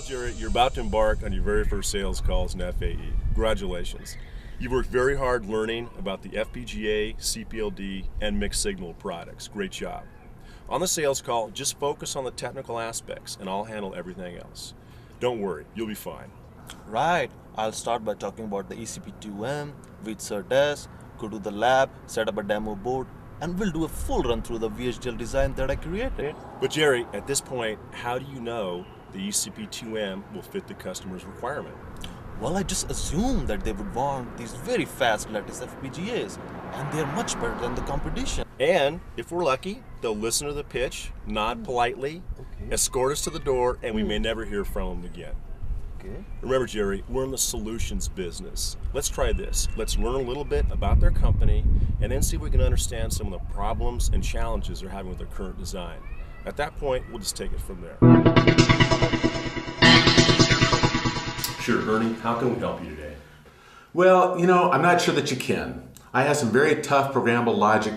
Jerry, you're about to embark on your very first sales call as an FAE. Congratulations. You've worked very hard learning about the FPGA, CPLD, and mixed signal products. Great job. On the sales call, just focus on the technical aspects and I'll handle everything else. Don't worry, you'll be fine. Right. I'll start by talking about the ECP2M, which Sir does, go to the lab, set up a demo board, and we'll do a full run through the VHDL design that I created. But Jerry, at this point, how do you know the ECP2M will fit the customer's requirement? Well, I just assumed that they would want these very fast Lattice FPGAs, and they're much better than the competition. And if we're lucky, they'll listen to the pitch, nod politely, escort us to the door, and we may never hear from them again. Remember, Jerry, we're in the solutions business. Let's try this. Let's learn a little bit about their company and then see if we can understand some of the problems and challenges they're having with their current design. At that point, we'll just take it from there. Sure, Ernie, how can we help you today? Well, I'm not sure that you can. I have some very tough programmable logic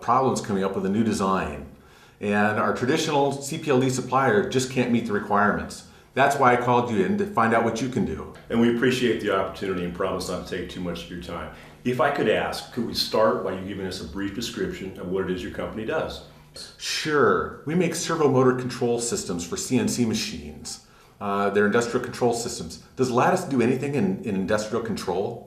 problems coming up with a new design. And our traditional CPLD supplier just can't meet the requirements. That's why I called you in to find out what you can do. And we appreciate the opportunity and promise not to take too much of your time. If I could ask, could we start by you giving us a brief description of what it is your company does? Sure. We make servo motor control systems for CNC machines. They're industrial control systems. Does Lattice do anything in industrial control?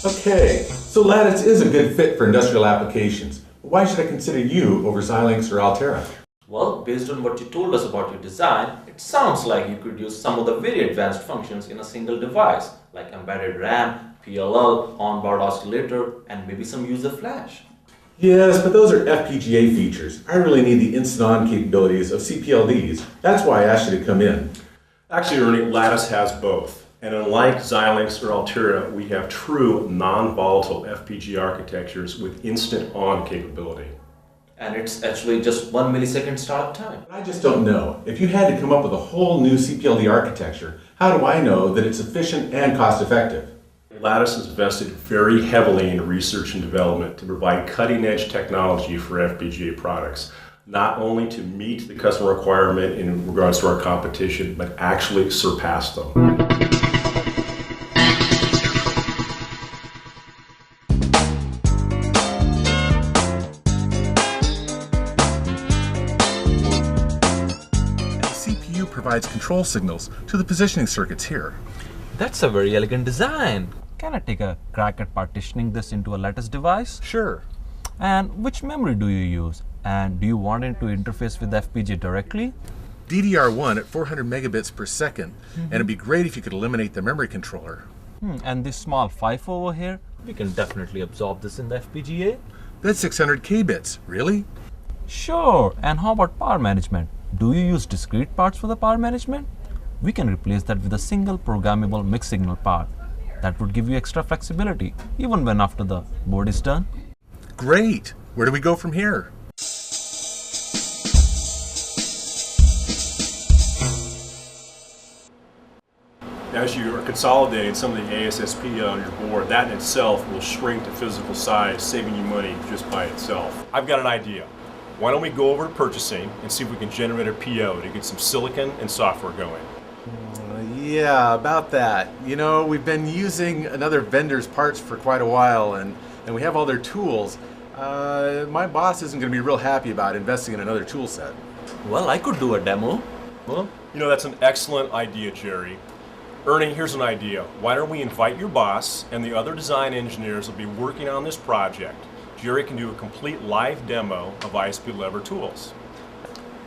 Okay, so Lattice is a good fit for industrial applications. Why should I consider you over Xilinx or Altera? Well, based on what you told us about your design, it sounds like you could use some of the very advanced functions in a single device, like embedded RAM, PLL, onboard oscillator, and maybe some user flash. Yes, but those are FPGA features. I really need the instant-on capabilities of CPLDs. That's why I asked you to come in. Actually, Ernie, Lattice has both. And unlike Xilinx or Altera, we have true non-volatile FPGA architectures with instant-on capability. And it's actually just 1 millisecond startup time. I just don't know. If you had to come up with a whole new CPLD architecture, how do I know that it's efficient and cost-effective? Lattice has invested very heavily in research and development to provide cutting-edge technology for FPGA products, not only to meet the customer requirement in regards to our competition, but actually surpass them. Provides control signals to the positioning circuits here. That's a very elegant design. Can I take a crack at partitioning this into a Lattice device? Sure. And which memory do you use? And do you want it to interface with the FPGA directly? DDR1 at 400 megabits per second, and it'd be great if you could eliminate the memory controller. And this small FIFO over here, we can definitely absorb this in the FPGA. That's 600 K bits, really? Sure, and how about power management? Do you use discrete parts for the power management? We can replace that with a single programmable mixed signal part. That would give you extra flexibility, even when after the board is done. Great! Where do we go from here? As you are consolidating some of the ASSP on your board, that in itself will shrink to physical size, saving you money just by itself. I've got an idea. Why don't we go over to purchasing and see if we can generate a PO to get some silicon and software going? Yeah, about that. We've been using another vendor's parts for quite a while, and we have all their tools. My boss isn't going to be real happy about investing in another tool set. Well, I could do a demo. Well, that's an excellent idea, Jerry. Ernie, here's an idea. Why don't we invite your boss and the other design engineers will be working on this project. Jerry can do a complete live demo of ISP lever tools.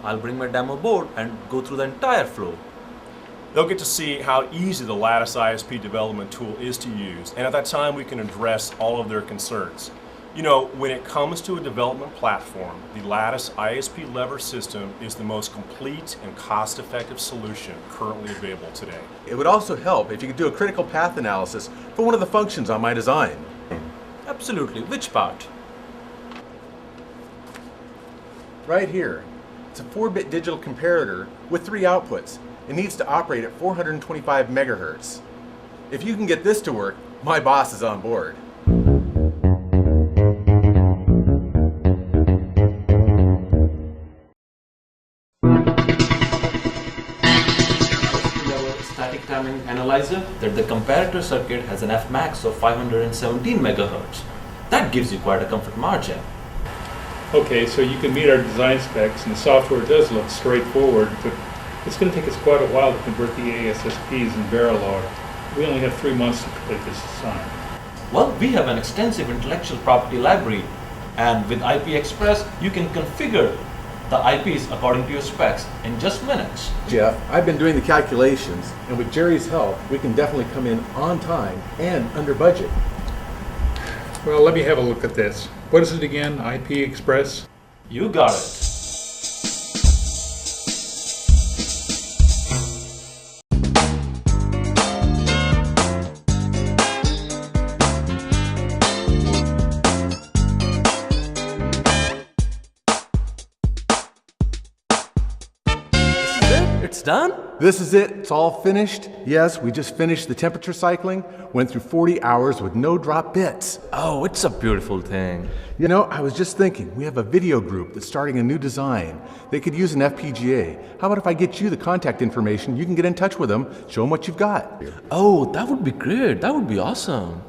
I'll bring my demo board and go through the entire flow. They'll get to see how easy the Lattice ISP development tool is to use, and at that time we can address all of their concerns. When it comes to a development platform, the Lattice ISP lever system is the most complete and cost-effective solution currently available today. It would also help if you could do a critical path analysis for one of the functions on my design. Absolutely. Which part? Right here. It's a 4-bit digital comparator with 3 outputs. It needs to operate at 425 megahertz. If you can get this to work, my boss is on board. that the comparator circuit has an Fmax of 517 MHz. That gives you quite a comfort margin. Okay, so you can meet our design specs, and the software does look straightforward, but it's going to take us quite a while to convert the ASSPs in Verilog. We only have 3 months to complete this design. Well, we have an extensive intellectual property library, and with IP Express, you can configure the IPs according to your specs in just minutes. Jeff, I've been doing the calculations, and with Jerry's help, we can definitely come in on time and under budget. Well, let me have a look at this. What is it again? IP Express? You got it. It's done? This is it. It's all finished. Yes, we just finished the temperature cycling, went through 40 hours with no drop bits. Oh, it's a beautiful thing. You know, I was just thinking, we have a video group that's starting a new design. They could use an FPGA. How about if I get you the contact information, you can get in touch with them, show them what you've got. Oh, that would be great. That would be awesome.